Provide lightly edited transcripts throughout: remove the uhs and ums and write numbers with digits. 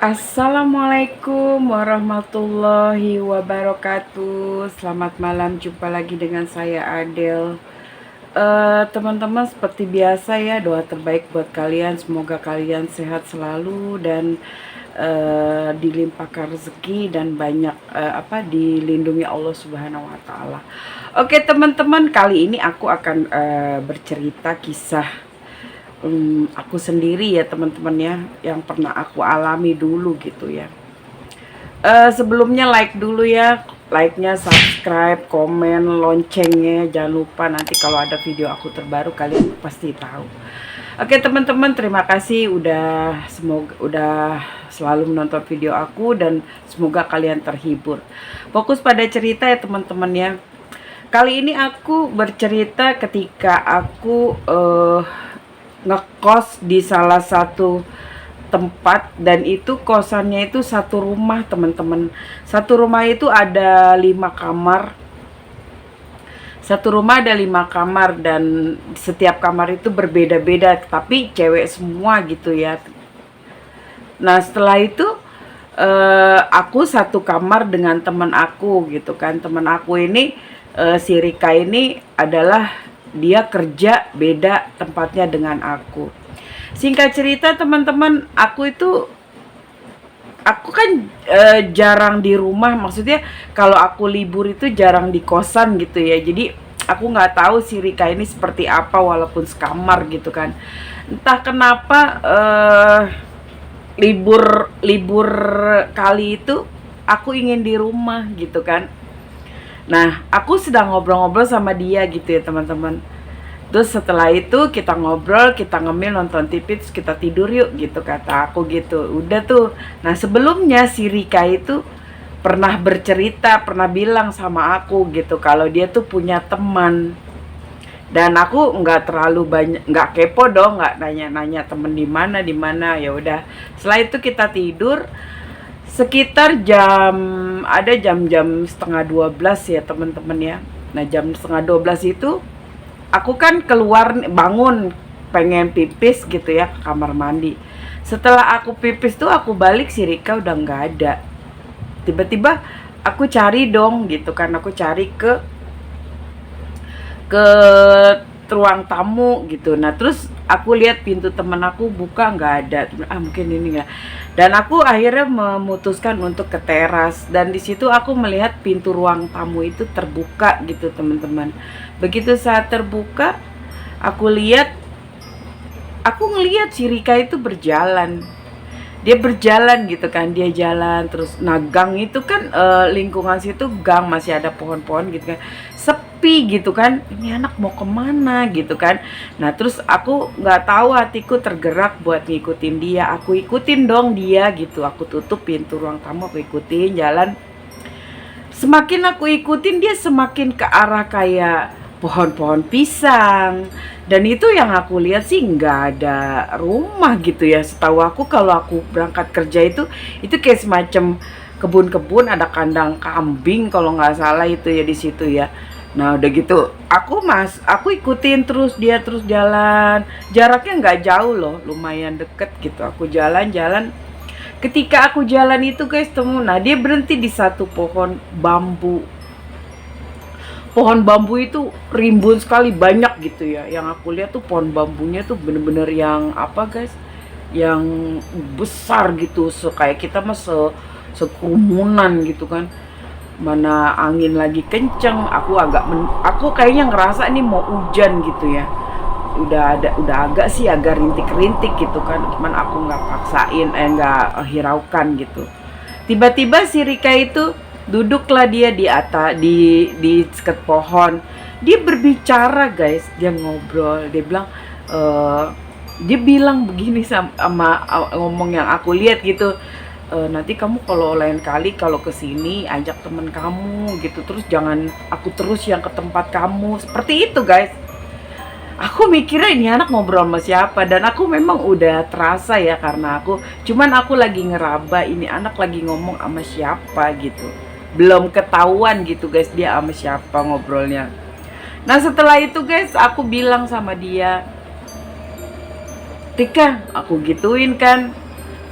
Assalamualaikum warahmatullahi wabarakatuh. Selamat malam, jumpa lagi dengan saya Adel. Teman-teman, seperti biasa ya, doa terbaik buat kalian. Semoga kalian sehat selalu dan dilimpahkan rezeki dan banyak dilindungi Allah Subhanahu wa taala. Oke, teman-teman, kali ini aku akan bercerita kisah aku sendiri ya teman-teman ya, yang pernah aku alami dulu gitu ya. Sebelumnya like dulu ya, like-nya, subscribe, komen, loncengnya jangan lupa, nanti kalau ada video aku terbaru kalian pasti tahu. Oke teman-teman, terima kasih udah selalu menonton video aku dan semoga kalian terhibur. Fokus pada cerita ya teman-teman ya. Kali ini aku bercerita ketika aku ngekos di salah satu tempat, dan itu kosannya itu satu rumah teman-teman. Satu rumah itu ada 5 kamar. Satu rumah ada 5 kamar dan setiap kamar itu berbeda-beda, tapi cewek semua gitu ya. Nah setelah itu aku satu kamar dengan teman aku gitu kan. Teman aku ini si Rika ini adalah dia kerja beda tempatnya dengan aku. Singkat cerita teman-teman, aku kan jarang di rumah, maksudnya kalau aku libur itu jarang di kosan gitu ya. Jadi aku nggak tahu si Rika ini seperti apa walaupun sekamar gitu kan. Entah kenapa libur libur kali itu aku ingin di rumah gitu kan. Nah, aku sedang ngobrol-ngobrol sama dia gitu ya teman-teman. Terus setelah itu kita ngobrol, kita ngemil, nonton TV, terus kita tidur yuk gitu kata aku gitu. Udah tuh. Nah sebelumnya si Rika itu pernah bercerita, pernah bilang sama aku gitu kalau dia tuh punya teman. Dan aku nggak terlalu banyak, nggak kepo dong, nggak nanya-nanya temen di mana, ya udah. Setelah itu kita tidur sekitar jam-jam setengah 12 ya teman-teman ya. Nah jam setengah 12 itu aku kan keluar, bangun pengen pipis gitu ya ke kamar mandi. Setelah aku pipis tuh aku balik, si Rika udah nggak ada. Tiba-tiba aku cari dong gitu kan, aku cari ke ruang tamu gitu. Nah terus aku lihat pintu temen aku buka, nggak ada. Mungkin ini nggak. Dan aku akhirnya memutuskan untuk ke teras, dan di situ aku melihat pintu ruang tamu itu terbuka gitu teman-teman. Begitu saat terbuka, aku ngelihat si Rika itu berjalan. Dia berjalan gitu kan, dia jalan terus. Nah gang itu kan lingkungan situ gang, masih ada pohon-pohon gitu kan, sepi gitu kan. Ini anak mau kemana gitu kan. Nah terus aku nggak tahu, hatiku tergerak buat ngikutin dia. Aku ikutin dong dia gitu, aku tutup pintu ruang tamu, aku ikutin jalan. Semakin aku ikutin dia, semakin ke arah kayak pohon-pohon pisang. Dan itu yang aku lihat sih nggak ada rumah gitu ya. Setahu aku kalau aku berangkat kerja itu kayak semacam kebun-kebun, ada kandang kambing kalau nggak salah itu ya di situ ya. Nah udah gitu aku ikutin terus, dia terus jalan. Jaraknya nggak jauh loh, lumayan deket gitu. Aku jalan-jalan. Ketika aku jalan itu guys, nah dia berhenti di satu pohon bambu. Pohon bambu itu rimbun sekali, banyak gitu ya. Yang aku lihat tuh pohon bambunya tuh bener-bener yang apa guys, yang besar gitu, kayak kita mah sekerumunan gitu kan. Mana angin lagi kenceng, aku kayaknya ngerasa ini mau hujan gitu ya. Udah agak sih, agak rintik-rintik gitu kan, cuman aku nggak paksain, nggak hiraukan gitu. Tiba-tiba si Rika itu duduklah dia di atas, di dekat pohon. Dia berbicara guys, dia ngobrol, dia bilang begini sama ngomong yang aku lihat gitu. Nanti kamu kalau lain kali kalau kesini ajak temen kamu gitu, terus jangan aku terus yang ke tempat kamu, seperti itu guys. Aku mikirnya ini anak ngobrol sama siapa, dan aku memang udah terasa ya, karena aku lagi ngeraba ini anak lagi ngomong sama siapa gitu. Belum ketahuan gitu guys dia sama siapa ngobrolnya. Nah setelah itu guys, aku bilang sama dia, Rika, aku gituin kan,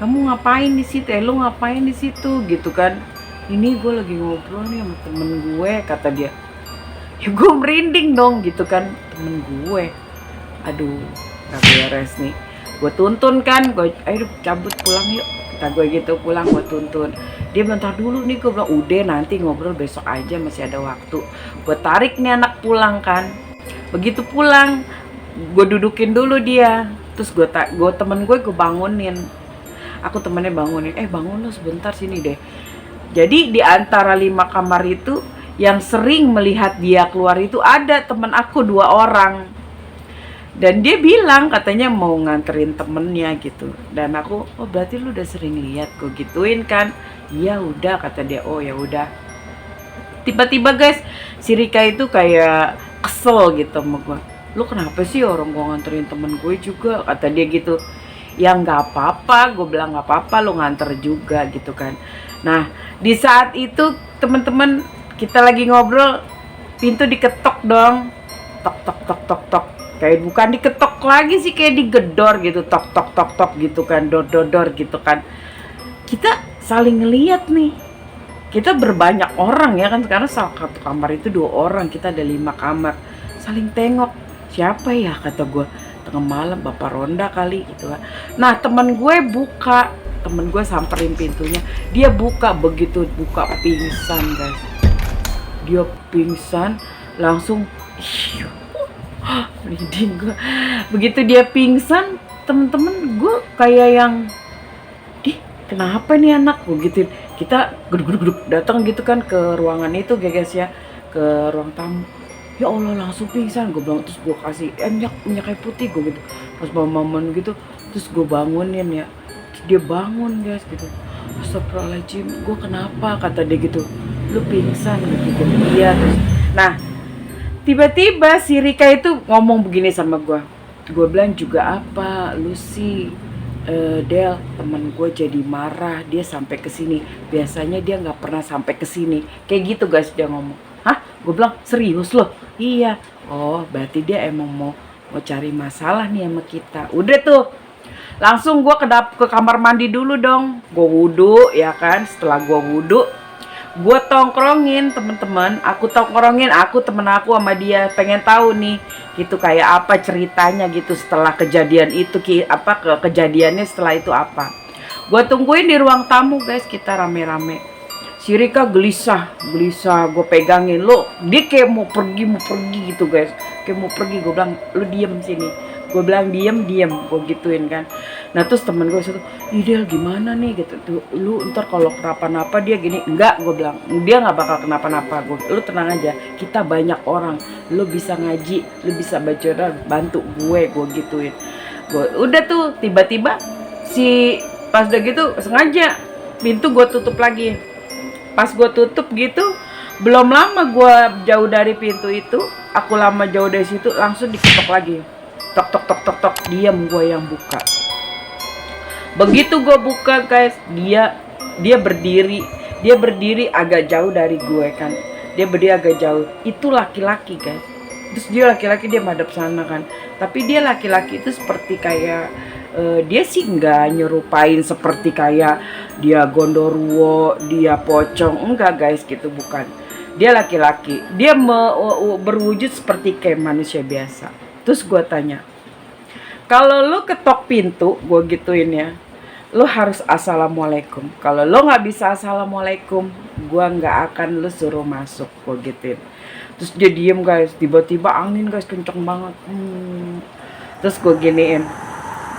kamu ngapain di situ, lu ngapain di situ gitu kan. Ini gue lagi ngobrol nih sama temen gue, kata dia. Ya gue merinding dong gitu kan, temen gue. Aduh, gak beres nih. Gue tuntun kan, gue ayo cabut pulang yuk, kata gue gitu. Pulang gue tuntun. Dia bentar dulu nih, gue bilang udah nanti ngobrol besok aja, masih ada waktu. Gue tarik nih anak pulang kan. Begitu pulang, gue dudukin dulu dia. Terus gue temen gue bangunin. Aku temennya bangunin, bangun lu sebentar sini deh. Jadi di antara 5 kamar itu, yang sering melihat dia keluar itu ada temen aku 2 orang. Dan dia bilang katanya mau nganterin temennya gitu. Dan aku, oh berarti lu udah sering lihat, gue gituin kan. Iya udah, kata dia. Oh ya udah. Tiba-tiba guys, si Rika itu kayak kesel gitu sama gue. Lu kenapa sih orang gue nganterin temen gue juga, kata dia gitu. Ya nggak apa-apa, gue bilang nggak apa-apa, lu nganter juga gitu kan. Nah di saat itu teman-teman kita lagi ngobrol, pintu diketok dong, tok tok tok tok tok, kayak bukan diketok lagi sih, kayak digedor gitu, tok tok tok tok gitu kan, dor dor dor gitu kan. Kita saling ngeliat nih, kita berbanyak orang ya kan, karena satu kamar itu 2 orang, kita ada 5 kamar, saling tengok, siapa ya, kata gue, tengah malam bapak ronda kali gitu kan. Nah temen gue buka, temen gue samperin pintunya, dia buka, begitu buka pingsan guys, dia pingsan langsung. Merinding gue. Begitu dia pingsan, temen-temen gue kayak yang, kenapa nih anak, begitu kita geduk-geduk datang gitu kan ke ruangan itu guys ya, ke ruang tamu. Ya Allah langsung pingsan, gue bilang. Terus gue kasih minyak kayu putih gue gitu, pas mama-mama gitu. Terus gue bangunin ya, terus dia bangun guys gitu. Astagfirullahaladzim, gue kenapa, kata dia gitu. Lu pingsan gitu. Iya. Terus nah tiba-tiba si Rika itu ngomong begini sama gue. Gue bilang juga apa, lu sih Del, temen gue jadi marah, dia sampai ke sini. Biasanya dia nggak pernah sampai ke sini. Kayak gitu guys, dia ngomong. Hah? Gue bilang serius loh. Iya. Oh, berarti dia emang mau cari masalah nih sama kita. Udah tuh. Langsung gue ke kamar mandi dulu dong. Gue wudhu ya kan. Setelah gue wudhu, gue tongkrongin temen-temen. Aku temen aku sama dia, pengen tahu nih gitu kayak apa ceritanya gitu setelah kejadian itu, kejadiannya setelah itu apa. Gue tungguin di ruang tamu guys, kita rame-rame. Si Rika gelisah, gue pegangin, lo dia kayak mau pergi gitu guys, kayak mau pergi. Gue bilang lu diem sini, gue bilang diem, gue gituin kan. Nah terus temen gue satu, Idel gimana nih gitu tuh, lu ntar kalau kenapa-napa dia gini. Enggak, gue bilang dia nggak bakal kenapa-napa. Lu tenang aja, kita banyak orang, lu bisa ngaji, lu bisa baca doa, bantu gue gituin. Gue udah tuh, tiba-tiba si pas udah gitu sengaja pintu gue tutup lagi. Pas gue tutup gitu, belum lama gue jauh dari pintu itu, aku lama jauh dari situ, langsung diketok lagi, tok tok tok tok tok. Diam, gue yang buka. Begitu gue buka guys, dia berdiri agak jauh dari gue kan. Dia berdiri agak jauh. Itu laki-laki guys. Terus dia laki-laki, dia madep sana kan. Tapi dia laki-laki itu seperti kayak dia sih nggak nyerupain seperti kayak dia gondoruo, dia pocong, enggak guys gitu, bukan. Dia laki-laki, dia berwujud seperti kayak manusia biasa. Terus gue tanya, kalau lu ketok pintu, gue gituin ya, lu harus assalamualaikum. Kalau lu nggak bisa assalamualaikum, gue nggak akan lu suruh masuk, gue gituin. Terus dia diem guys, tiba-tiba angin guys kenceng banget. Terus gue giniin,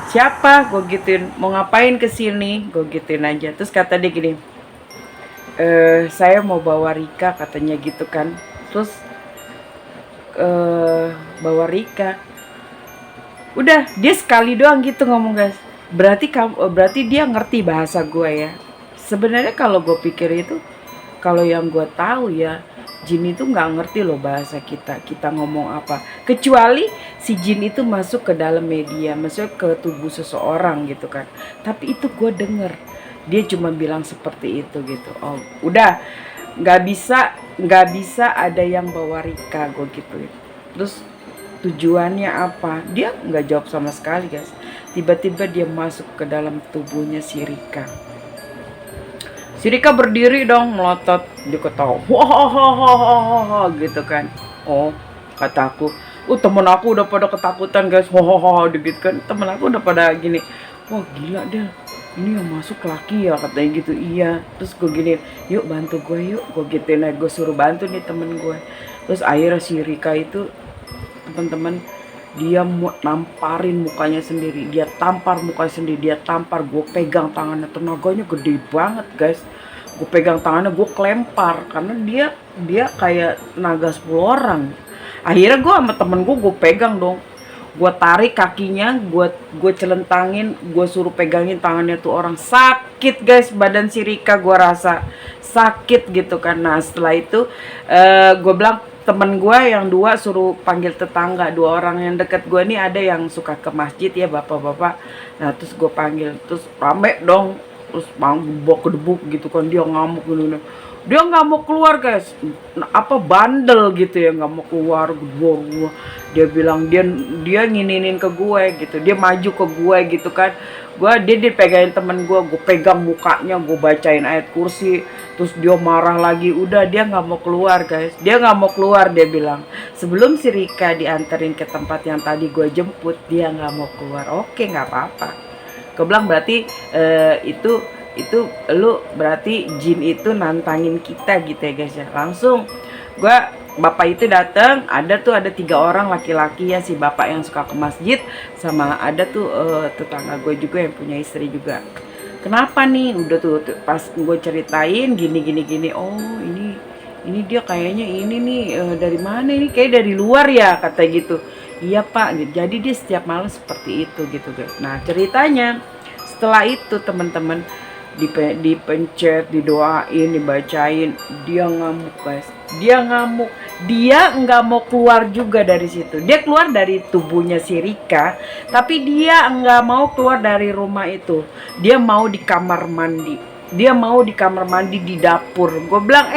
siapa, gue gituin, mau ngapain kesini, gue gituin aja. Terus kata dia gini, saya mau bawa Rika, katanya gitu kan. Terus bawa Rika, udah dia sekali doang gitu ngomong guys. Berarti dia ngerti bahasa gue ya. Sebenarnya kalau gue pikir itu, kalau yang gue tahu ya, jin itu nggak ngerti loh bahasa kita ngomong apa, kecuali si jin itu masuk ke dalam media, masuk ke tubuh seseorang gitu kan. Tapi itu gue denger dia cuma bilang seperti itu gitu. Oh udah, nggak bisa ada yang bawa Rika, gue gituin. Terus tujuannya apa, dia nggak jawab sama sekali guys. Tiba-tiba dia masuk ke dalam tubuhnya si Rika. Si Rika berdiri dong, melotot, dia ketawa, wah gitu kan. Oh, kataku, temen aku udah pada ketakutan guys, wah gitu kan. Temen aku udah pada gini, wah gila deh, ini yang masuk laki ya, katanya gitu. Iya, terus gue gini, yuk bantu gue yuk, gue gituin aja, gue suruh bantu nih temen gue. Terus akhirnya si Rika itu, teman-teman, dia namparin mukanya sendiri, dia tampar mukanya sendiri, dia tampar. Gue pegang tangannya, tenaganya gede banget guys. Gue pegang tangannya, gue kelempar karena dia kayak tenaga 10 orang. Akhirnya gue sama temen gue pegang dong, gue tarik kakinya, gue celentangin, gue suruh pegangin tangannya tuh orang. Sakit guys, badan si Rika gue rasa sakit gitu kan. Nah setelah itu gue bilang, temen gue yang 2 suruh panggil tetangga, 2 orang yang deket gue nih ada yang suka ke masjid ya, bapak-bapak. Nah terus gue panggil, terus rame dong, terus bawa kedebuk gitu kan. Dia ngamuk gitu, dia nggak mau keluar guys, apa bandel gitu ya, nggak mau keluar. Gue dia bilang, dia nginin ke gue gitu, dia maju ke gue gitu kan. Dia dipegangin temen gue pegang mukanya, gue bacain ayat kursi. Terus dia marah lagi, udah dia nggak mau keluar guys, dia nggak mau keluar. Dia bilang sebelum si Rika dianterin ke tempat yang tadi gue jemput, dia nggak mau keluar. Oke, nggak apa-apa. Gue bilang berarti itu lu berarti jin itu nantangin kita gitu ya guys ya. Langsung bapak itu datang, ada 3 orang laki-laki ya, si bapak yang suka ke masjid, sama ada tuh tetangga gue juga yang punya istri juga. Kenapa nih? Udah tuh pas gue ceritain gini. Oh ini dia kayaknya ini nih dari mana ini, kayak dari luar ya, kata gitu. Iya pak, jadi dia setiap malam seperti itu gitu guys. Nah ceritanya setelah itu teman-teman, dipencet, didoain, dibacain, dia ngamuk guys. Dia nggak mau keluar juga dari situ. Dia keluar dari tubuhnya si Rika, tapi dia nggak mau keluar dari rumah itu. Dia mau di kamar mandi, di dapur. Gue bilang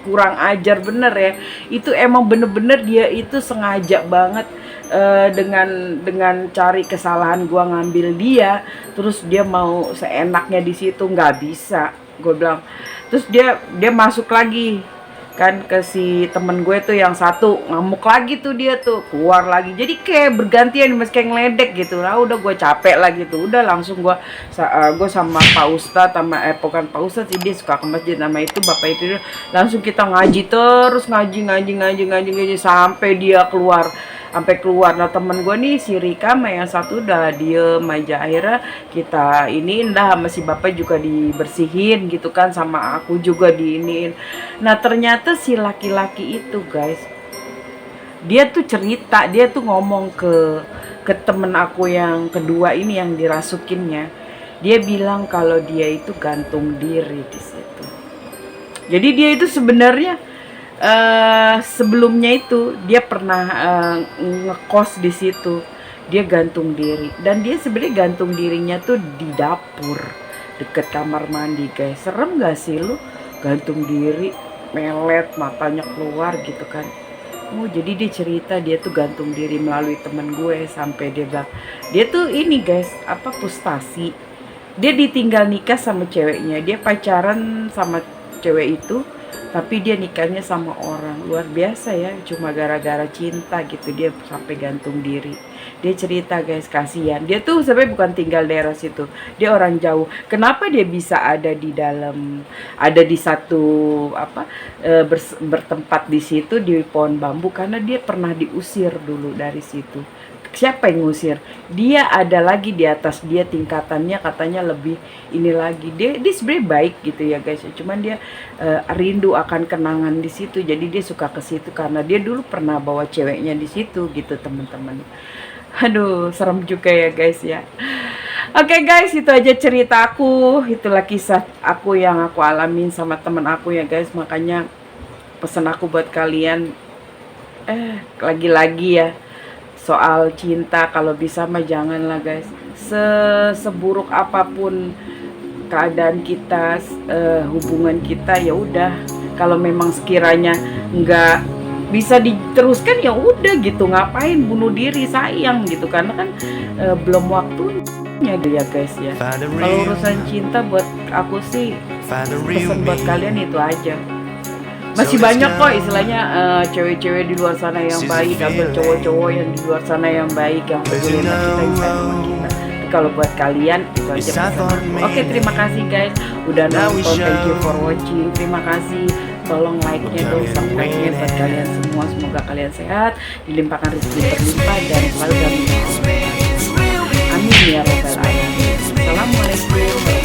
kurang ajar bener ya. Itu emang bener-bener dia itu sengaja banget dengan cari kesalahan gue ngambil dia. Terus dia mau seenaknya di situ, nggak bisa. Gue bilang, terus dia masuk lagi kan ke si temen gue tuh yang satu, ngamuk lagi tuh, dia tuh keluar lagi. Jadi kayak bergantian, mas, kayak ngeledek gitu. Nah udah gue capek lagi tuh, udah langsung gue sama Pak Ustadz, sama bukan Pak Ustadz sih, dia suka ke masjid, nama itu bapak itu, langsung kita ngaji terus, ngaji sampai dia keluar. Nah temen gue nih si Rika sama yang satu udah diem aja. Akhirnya kita iniin dah, sama si bapak juga dibersihin gitu kan, sama aku juga diiniin. Nah ternyata si laki-laki itu guys, dia tuh cerita, dia tuh ngomong ke temen aku yang kedua ini yang dirasukinnya. Dia bilang kalau dia itu gantung diri di situ. Jadi dia itu sebenarnya sebelumnya itu dia pernah ngekos di situ. Dia gantung diri, dan dia sebenarnya gantung dirinya tuh di dapur deket kamar mandi guys. Serem gak sih lu gantung diri, melet, matanya keluar gitu kan. Oh jadi dia cerita dia tuh gantung diri melalui temen gue, sampai dia bilang dia tuh ini guys, frustasi. Dia ditinggal nikah sama ceweknya, dia pacaran sama cewek itu, tapi dia nikahnya sama orang luar biasa ya, cuma gara-gara cinta gitu dia sampai gantung diri. Dia cerita guys, kasihan. Dia tuh sebenarnya bukan tinggal daerah situ, dia orang jauh. Kenapa dia bisa ada di satu bertempat di situ di pohon bambu? Karena dia pernah diusir dulu dari situ. Siapa yang ngusir? Dia ada lagi di atas dia, tingkatannya katanya lebih ini lagi. Dia sebenarnya baik gitu ya guys, cuman dia rindu akan kenangan di situ. Jadi dia suka ke situ karena dia dulu pernah bawa ceweknya di situ gitu teman-teman. Aduh serem juga ya guys ya. Oke guys, itu aja cerita aku. Itulah kisah aku yang aku alamin sama temen aku ya guys. Makanya pesan aku buat kalian, lagi-lagi ya, soal cinta, kalau bisa mah janganlah guys. Seburuk apapun keadaan kita, hubungan kita, ya udah, kalau memang sekiranya nggak bisa diteruskan ya udah gitu, ngapain bunuh diri, sayang gitu, karena kan belum waktunya gitu ya guys ya. Kalau urusan cinta buat aku sih pesan buat kalian itu aja. Masih banyak kok istilahnya cewek-cewek di luar sana yang baik atau cowok-cowok yang di luar sana yang baik, yang peduli sama kita, yang sayang sama kita. Tapi kalau buat kalian itu aja pesan. Oke, terima kasih guys udah nonton, thank you for watching, terima kasih. Tolong like-nya dong, subscribe-nya buat kalian semua. Semoga kalian sehat, dilimpahkan rezeki berlimpah dan selalu dalam. Amin ya robbal alamin. Assalamualaikum.